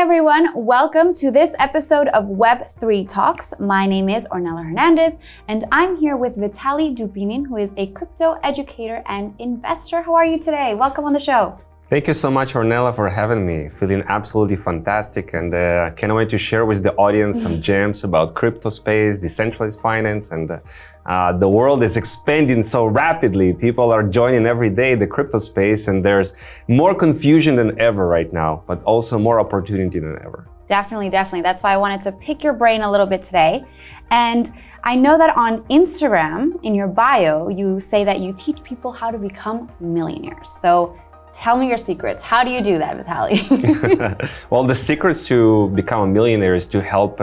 everyone, welcome to this episode of Web3 Talks. My name is Ornella Hernandez and I'm here with Vitaliy Dubinin, who is a crypto educator and investor. How are you today? Welcome on the show. Thank you so much, Ornella, for having me. Feeling absolutely fantastic and can't wait to share with the audience some gems about crypto space, decentralized finance, and the world is expanding so rapidly. People are joining every day the crypto space and there's more confusion than ever right now, but also more opportunity than ever. Definitely. That's why I wanted to pick your brain a little bit today. And I know that on Instagram, in your bio, you say that you teach people how to become millionaires. So tell me your secrets. How do you do that, Vitaliy? Well, the secrets to become a millionaire is to help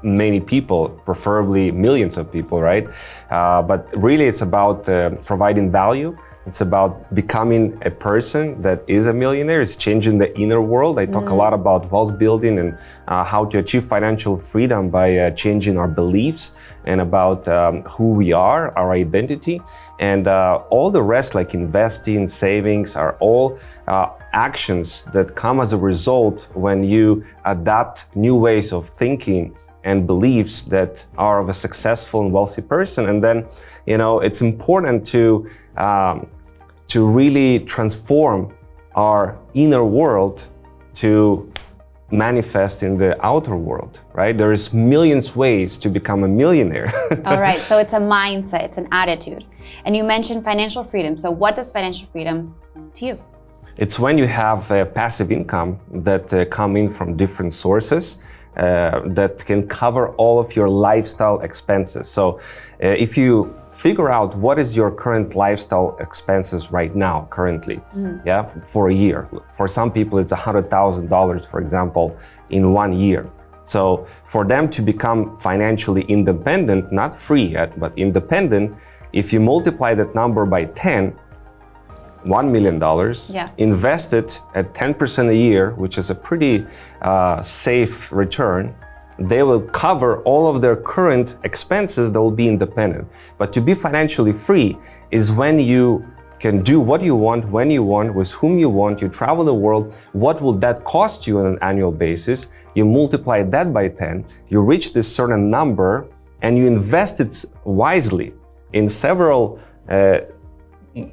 many people, preferably millions of people, right? But really it's about providing value. It's about becoming a person that is a millionaire. It's changing the inner world. I talk a lot about wealth building and how to achieve financial freedom by changing our beliefs and about who we are, our identity. And all the rest, like investing, savings, are all actions that come as a result when you adapt new ways of thinking and beliefs that are of a successful and wealthy person. And then, you know, it's important to really transform our inner world to manifest in the outer world, right? There's millions ways to become a millionaire. All right, so it's a mindset, it's an attitude. And you mentioned financial freedom. So what does financial freedom mean to you? It's when you have passive income that come in from different sources that can cover all of your lifestyle expenses. So if you figure out what is your current lifestyle expenses right now, currently, for a year. For some people, it's $100,000, for example, in 1 year. So for them to become financially independent, not free yet, but independent, if you multiply that number by 10, $1 million, invest it at 10% a year, which is a pretty safe return, they will cover all of their current expenses that will be independent. But to be financially free is when you can do what you want, when you want, with whom you want, you travel the world. What will that cost you on an annual basis? You multiply that by 10, you reach this certain number, and you invest it wisely in several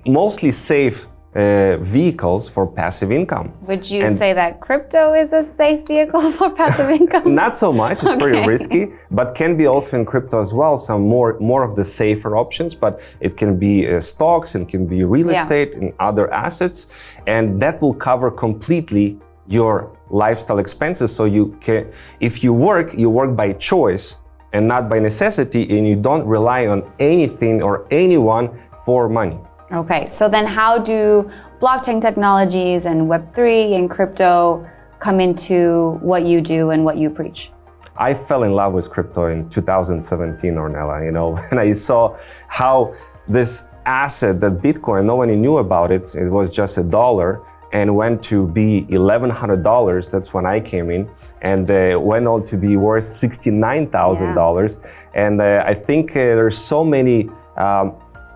mostly safe vehicles for passive income. Would you say that crypto is a safe vehicle for passive income? Not so much, it's pretty risky, but can be also in crypto as well, some more of the safer options, but it can be stocks, and can be real estate and other assets, and that will cover completely your lifestyle expenses. So you can, if you work by choice and not by necessity, and you don't rely on anything or anyone for money. Okay, so then how do blockchain technologies and Web3 and crypto come into what you do and what you preach? I fell in love with crypto in 2017, Ornella. You know, when I saw how this asset, that Bitcoin, no one knew about it, it was just $1, and went to be $1,100, that's when I came in, and went on to be worth $69,000. And I think there's so many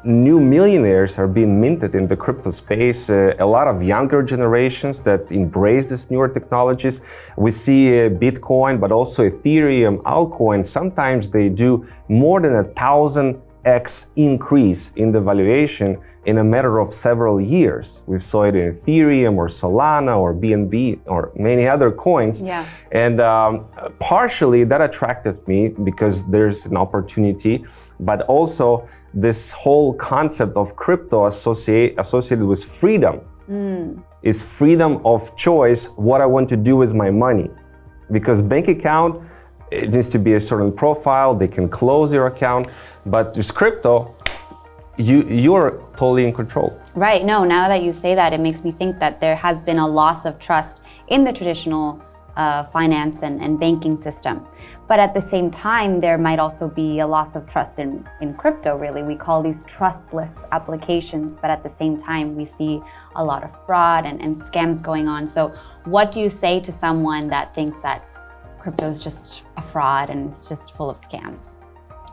new millionaires are being minted in the crypto space. A lot of younger generations that embrace these newer technologies. We see Bitcoin, but also Ethereum, altcoin. Sometimes they do more than 1,000x increase in the valuation in a matter of several years. We saw it in Ethereum or Solana or BNB or many other coins. And partially that attracted me because there's an opportunity, but also this whole concept of crypto associated with freedom is freedom of choice, what I want to do with my money. Because bank account, it needs to be a certain profile, they can close your account, but with crypto, you're totally in control. Right, no, now that you say that, it makes me think that there has been a loss of trust in the traditional finance and banking system. But at the same time, there might also be a loss of trust in crypto, really. We call these trustless applications, but at the same time, we see a lot of fraud and scams going on. So what do you say to someone that thinks that crypto is just a fraud and it's just full of scams?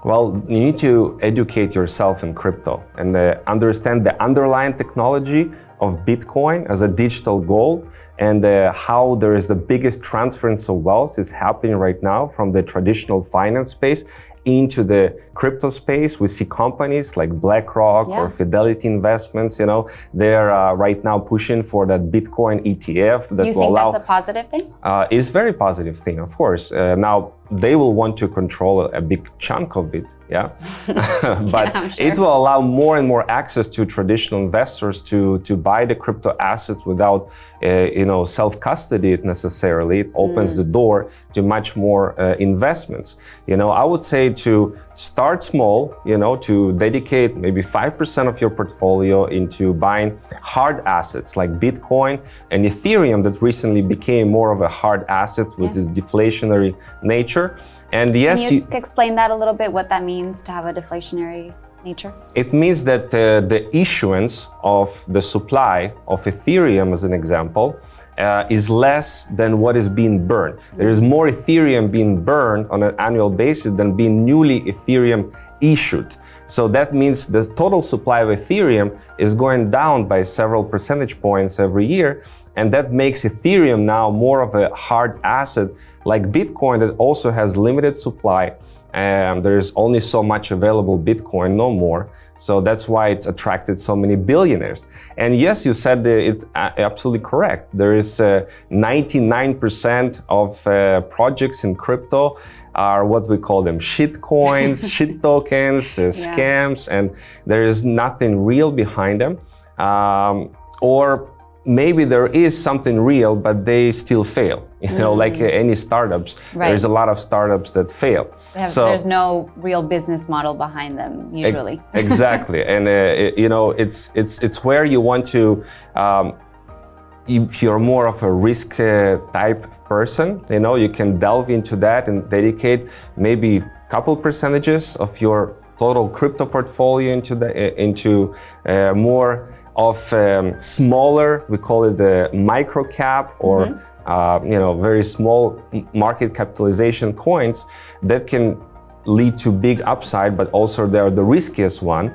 Well, you need to educate yourself in crypto and understand the underlying technology of Bitcoin as a digital gold, and how there is the biggest transference of wealth is happening right now from the traditional finance space into the crypto space. We see companies like BlackRock or Fidelity Investments, they're right now pushing for that Bitcoin ETF that you will allow... You think that's a positive thing? It's a very positive thing, of course. Now, they will want to control a big chunk of it, but yeah, sure. it will allow more and more access to traditional investors to buy the crypto assets without, self-custody it necessarily. It opens the door to much more investments. I would say to start small, to dedicate maybe 5% of your portfolio into buying hard assets like Bitcoin and Ethereum that recently became more of a hard asset with its deflationary nature. And yes, can you explain that a little bit, what that means to have a deflationary nature? It means that the issuance of the supply of Ethereum, as an example, is less than what is being burned. There is more Ethereum being burned on an annual basis than being newly Ethereum issued. So that means the total supply of Ethereum is going down by several percentage points every year, and that makes Ethereum now more of a hard asset like Bitcoin that also has limited supply. There's only so much available Bitcoin, no more. So that's why it's attracted so many billionaires. And yes, you said it's absolutely correct. There is 99% of projects in crypto are what we call them shit coins, shit tokens, scams, and there is nothing real behind them. Or maybe there is something real, but they still fail. Like any startups, there's a lot of startups that fail. There's no real business model behind them usually. Exactly, and it's where you want to. If you're more of a risk type person, you can delve into that and dedicate maybe a couple percentages of your total crypto portfolio into more of smaller, we call it the micro cap or very small market capitalization coins that can lead to big upside, but also they're the riskiest one.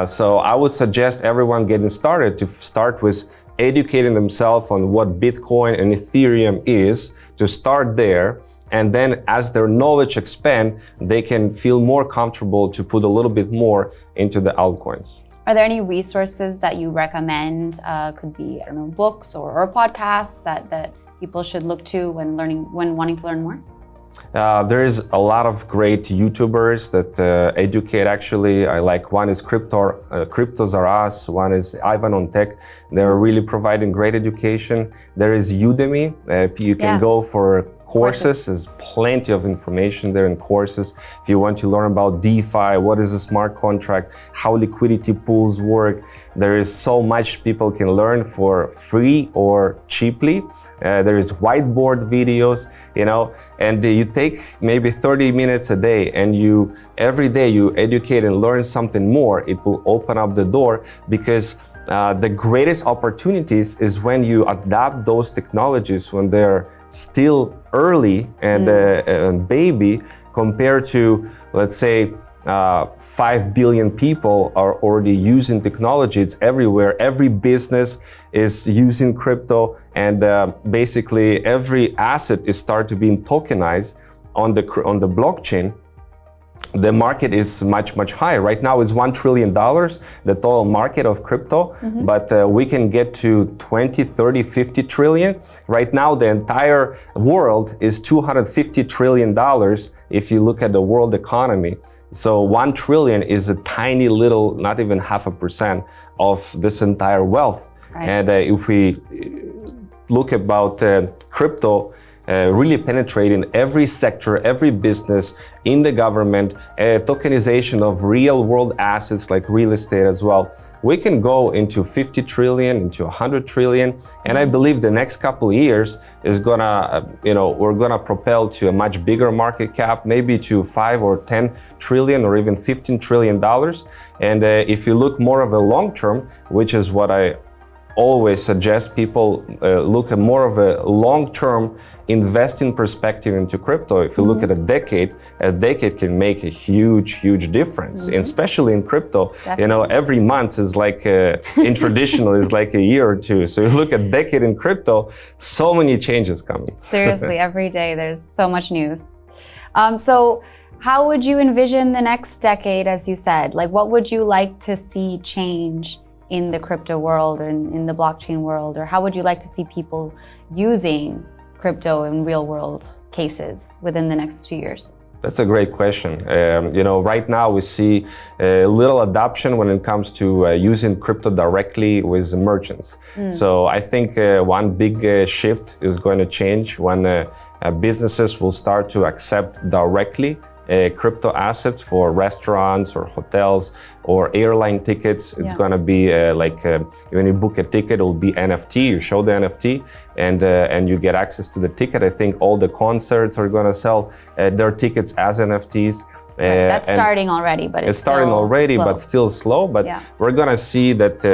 So I would suggest everyone getting started to start with educating themselves on what Bitcoin and Ethereum is, to start there. And then as their knowledge expand, they can feel more comfortable to put a little bit more into the altcoins. Are there any resources that you recommend? Could be, books or podcasts that people should look to when wanting to learn more? There is a lot of great YouTubers that educate actually. I like one is Cryptos Are Us, one is Ivan on Tech. They're really providing great education. There is Udemy. You can go for courses. There's plenty of information there in courses. If you want to learn about DeFi, what is a smart contract, how liquidity pools work, there is so much people can learn for free or cheaply. There is whiteboard videos, and you take maybe 30 minutes a day, and every day you educate and learn something more. It will open up the door, because the greatest opportunities is when you adapt those technologies when they're still early and baby, compared to, let's say, 5 billion people are already using technology. It's everywhere. Every business is using crypto, and basically every asset is starting to be tokenized on the blockchain. The market is much, much higher. Right now it's $1 trillion, the total market of crypto, but we can get to 20, 30, 50 trillion. Right now, the entire world is $250 trillion if you look at the world economy. So 1 trillion is a tiny little, not even 0.5% of this entire wealth. Right. And if we look about crypto, really penetrating every sector, every business, in the government, tokenization of real world assets like real estate as well. We can go into 50 trillion, into 100 trillion. And I believe the next couple of years is gonna, we're gonna propel to a much bigger market cap, maybe to 5 or 10 trillion or even $15 trillion. And if you look more of a long term, which is what I always suggest people look at more of a long-term investing perspective into crypto. If you look at a decade can make a huge difference, and especially in crypto. Definitely. You know, every month is like in traditional is like a year or two. So you look at decade in crypto, so many changes coming. Seriously, every day there's so much news. So how would you envision the next decade, as you said? Like, what would you like to see change in the crypto world or in the blockchain world? Or how would you like to see people using crypto in real world cases within the next 2 years? That's a great question. You know, right now we see little adoption when it comes to using crypto directly with merchants. So I think one big shift is going to change when businesses will start to accept directly crypto assets for restaurants or hotels or airline tickets. It's going to be when you book a ticket, it will be NFT. You show the NFT and you get access to the ticket. I think all the concerts are going to sell their tickets as NFTs. That's starting already, but it's starting already, slow. But still slow. But we're going to see that,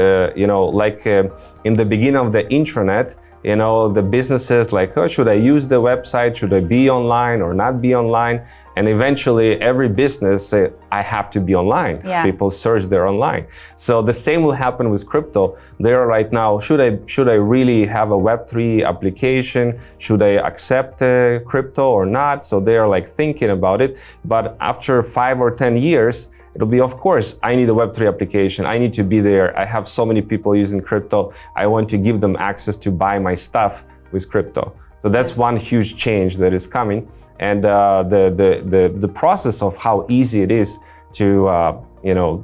in the beginning of the intranet, you know, the businesses like, oh, should I use the website? Should I be online or not be online? And eventually every business say, I have to be online. People search they're online. So the same will happen with crypto. They are right now, should I really have a Web3 application? Should I accept crypto or not? So they are like thinking about it. But after 5 or 10 years, it'll be, of course, I need a Web3 application. I need to be there. I have so many people using crypto. I want to give them access to buy my stuff with crypto. So that's one huge change that is coming. And the process of how easy it is to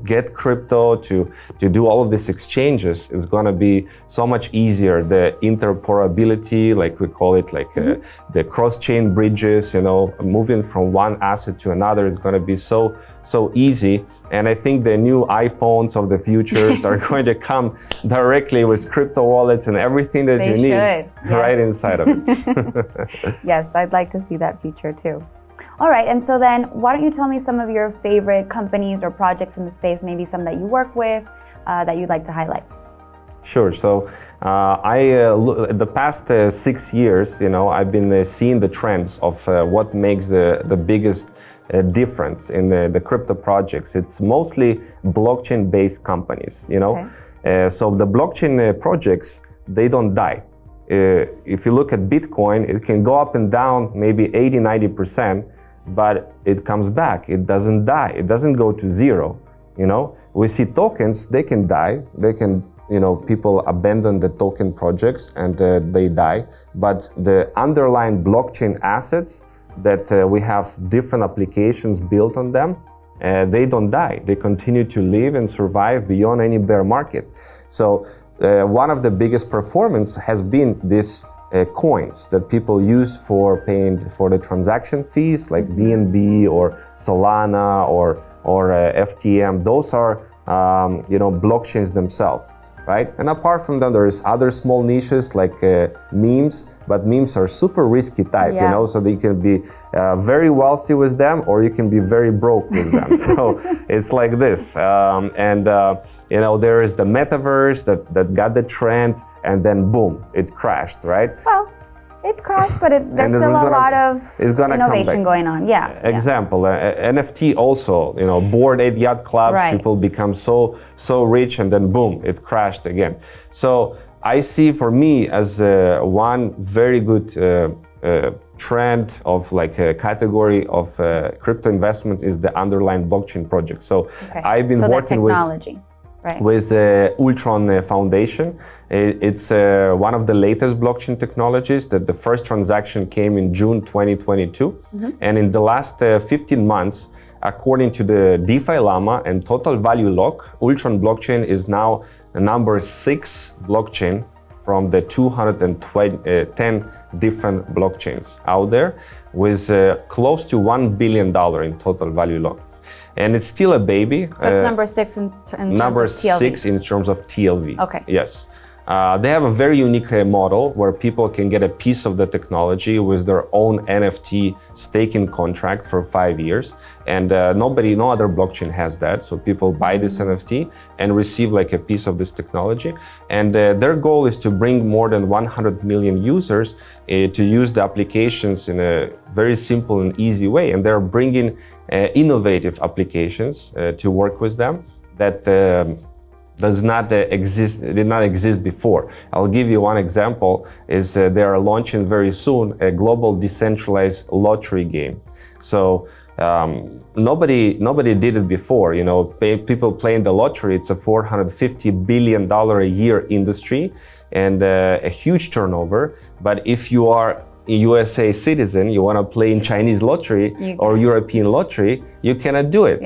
get crypto, to do all of these exchanges is going to be so much easier. The interoperability, like we call it, like the cross-chain bridges, you know, moving from one asset to another is going to be so easy. And I think the new iPhones of the futures are going to come directly with crypto wallets and everything that you need right inside of it. Yes, I'd like to see that feature too. All right, and so then why don't you tell me some of your favorite companies or projects in the space, maybe some that you work with that you'd like to highlight? Sure. So the past 6 years, you know, I've been seeing the trends of what makes the biggest difference in the crypto projects. It's mostly blockchain-based companies, you know. So the blockchain projects, they don't die. If you look at Bitcoin, it can go up and down maybe 80-90%, but it comes back. It doesn't die. It doesn't go to zero. You know, we see tokens, they can die. They can, you know, people abandon the token projects and they die. But the underlying blockchain assets that we have different applications built on them, they don't die. They continue to live and survive beyond any bear market. So one of the biggest performance has been these coins that people use for paying for the transaction fees, like BNB or Solana or FTM. Those are blockchains themselves, right? And apart from them, there's other small niches like memes, but memes are super risky type, you know, so they can be very wealthy with them, or you can be very broke with them. So it's like this. You know, there is the metaverse that got the trend, and then boom, it crashed, right? Well, it crashed, but there's still a lot of innovation going on. Example, NFT also, you know, Bored Ape Yacht Club, people become so rich, and then boom, it crashed again. So I see for me as one very good trend of like a category of crypto investments is the underlying blockchain project. So I've been working with Ultron Foundation. It's one of the latest blockchain technologies that the first transaction came in June 2022. And in the last 15 months, according to the DeFi Llama and Total Value Lock, Ultron blockchain is now the number 6 blockchain from the 210 different blockchains out there, with close to $1 billion in total value lock. And it's still a baby. So it's number 6 in terms of TLV. Number 6 in terms of TLV. Okay. Yes. They have a very unique model where people can get a piece of the technology with their own NFT staking contract for 5 years. And no other blockchain has that. So people buy this NFT and receive like a piece of this technology. And their goal is to bring more than 100 million users to use the applications in a very simple and easy way. And they're bringing innovative applications to work with them that did not exist before. I'll give you one example, is they are launching very soon a global decentralized lottery game. So nobody did it before. People playing the lottery, it's a $450 billion a year industry and a huge turnover. But if you are a USA citizen, you want to play in Chinese lottery or European lottery, you cannot do it,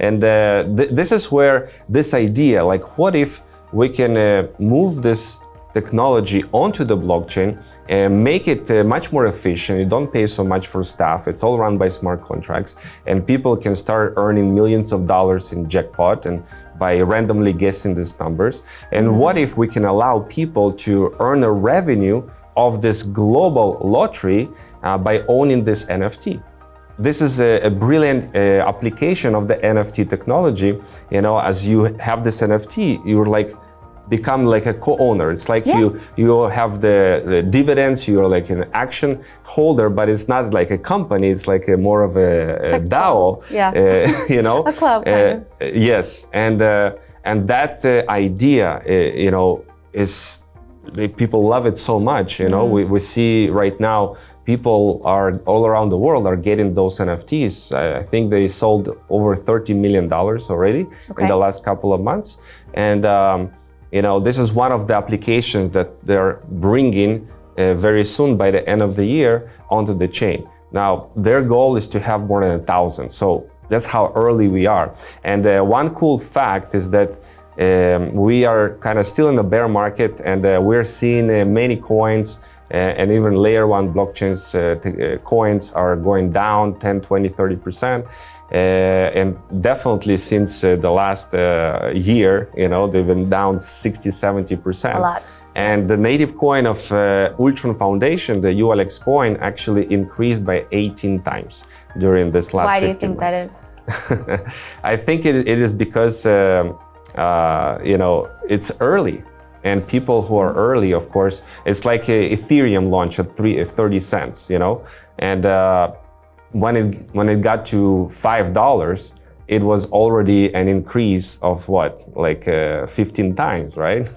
And this is where this idea, like what if we can move this technology onto the blockchain and make it much more efficient. You don't pay so much for staff. It's all run by smart contracts, and people can start earning millions of dollars in jackpot and by randomly guessing these numbers. And what if we can allow people to earn a revenue of this global lottery by owning this NFT? This is a brilliant application of the NFT technology. As you have this NFT, you're like become like a co-owner. It's like you have the dividends, you're like an action holder, but it's not like a company, it's like more of a DAO, a club kind of. Yes, and that idea, is people love it so much. We see right now people are all around the world are getting those NFTs. I think they sold over $30 million already in the last couple of months, and this is one of the applications that they're bringing very soon by the end of the year onto the chain. Now, their goal is to have more than 1,000. So that's how early we are. And one cool fact is that we are kind of still in the bear market, and we're seeing many coins and even layer one blockchains coins are going down 10, 20, 30%. And definitely since the last year, they've been down 60, 70%. A lot. And the native coin of Ultron Foundation, the ULX coin, actually increased by 18 times during this last 15 months. Why do you think that is? I think it is because, it's early. And people who are early, of course, it's like Ethereum launch at 30 cents, and when it got to $5, it was already an increase of 15 times, right?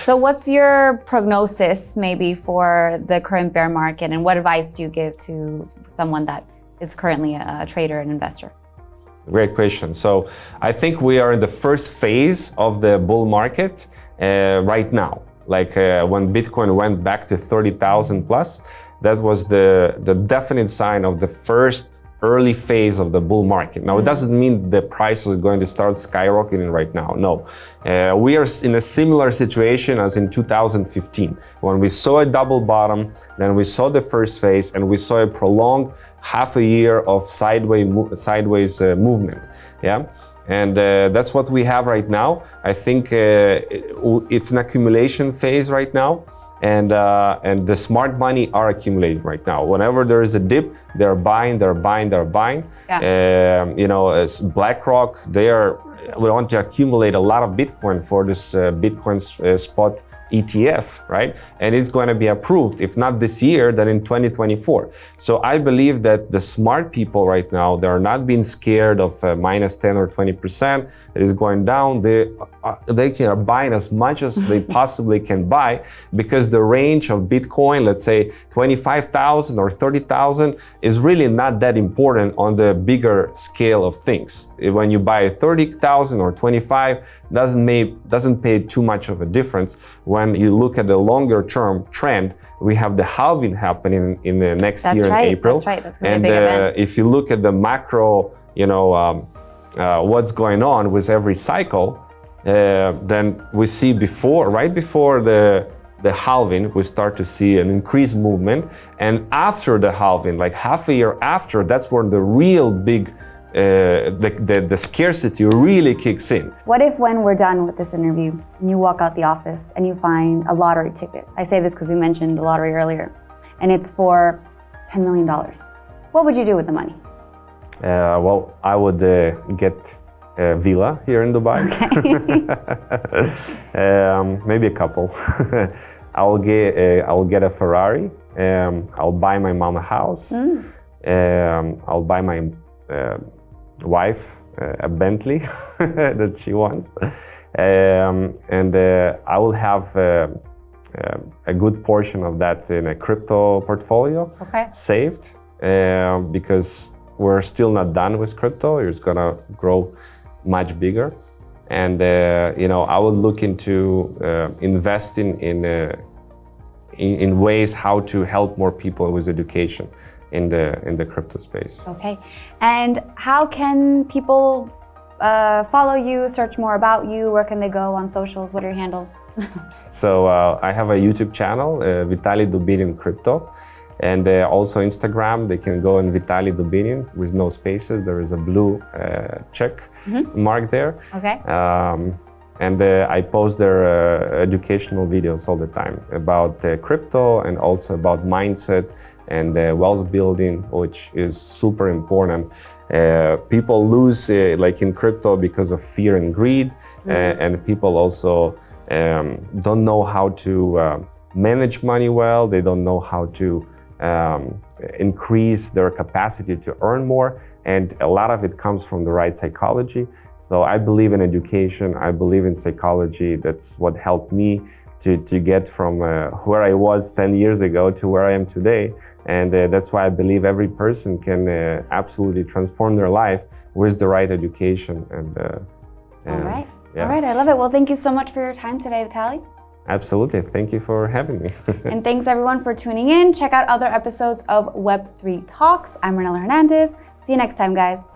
So what's your prognosis maybe for the current bear market, and what advice do you give to someone that is currently a trader and investor? Great question. So I think we are in the first phase of the bull market right now. When Bitcoin went back to 30,000 plus, that was the definite sign of the first early phase of the bull market. Now, it doesn't mean the price is going to start skyrocketing right now. No, we are in a similar situation as in 2015, when we saw a double bottom, then we saw the first phase, and we saw a prolonged half a year of sideways movement. Yeah. And that's what we have right now. I think it's an accumulation phase right now. And the smart money are accumulating right now. Whenever there is a dip, they're buying. Yeah. As BlackRock, we want to accumulate a lot of Bitcoin for this Bitcoin spot ETF, right? And it's going to be approved, if not this year, then in 2024. So I believe that the smart people right now, they are not being scared of minus 10 or 20%. It is going down. They are buying as much as they possibly can buy, because the range of Bitcoin, let's say 25,000 or 30,000, is really not that important on the bigger scale of things. When you buy 30,000 or 25, doesn't pay too much of a difference. When you look at the longer term trend, we have the halving happening in the next year in April. That's right. That's going to be a big event. If you look at the macro, what's going on with every cycle, then we see right before the halving, we start to see an increased movement. And after the halving, like half a year after, that's where the real big the scarcity really kicks in. What if when we're done with this interview, you walk out the office and you find a lottery ticket? I say this because we mentioned the lottery earlier, and it's for $10 million. What would you do with the money? Well, I would get a villa here in Dubai. Okay. Maybe a couple. I'll get a Ferrari. I'll buy my mom a house. I'll buy my wife a Bentley that she wants. And I will have a good portion of that in a crypto portfolio, saved, because we're still not done with crypto. It's gonna grow much bigger. And I would look into investing in ways how to help more people with education in the crypto space. Okay, and how can people follow you, search more about you? Where can they go on socials? What are your handles? So I have a YouTube channel, Vitaliy Dubinin Crypto, and also Instagram. They can go on Vitaliy Dubinin with no spaces. There is a blue check mark there. Okay. And I post their educational videos all the time about crypto and also about mindset and wealth building, which is super important. People lose like in crypto because of fear and greed, and people also don't know how to manage money well. They don't know how to increase their capacity to earn more, and a lot of it comes from the right psychology. So I believe in education, I believe in psychology. That's what helped me to get from where I was 10 years ago to where I am today. And that's why I believe every person can absolutely transform their life with the right education. And all right. Yeah. All right, I love it. Well, thank you so much for your time today, Vitaliy. Absolutely. Thank you for having me. And thanks everyone for tuning in. Check out other episodes of Web3 Talks. I'm Ornella Hernandez. See you next time, guys.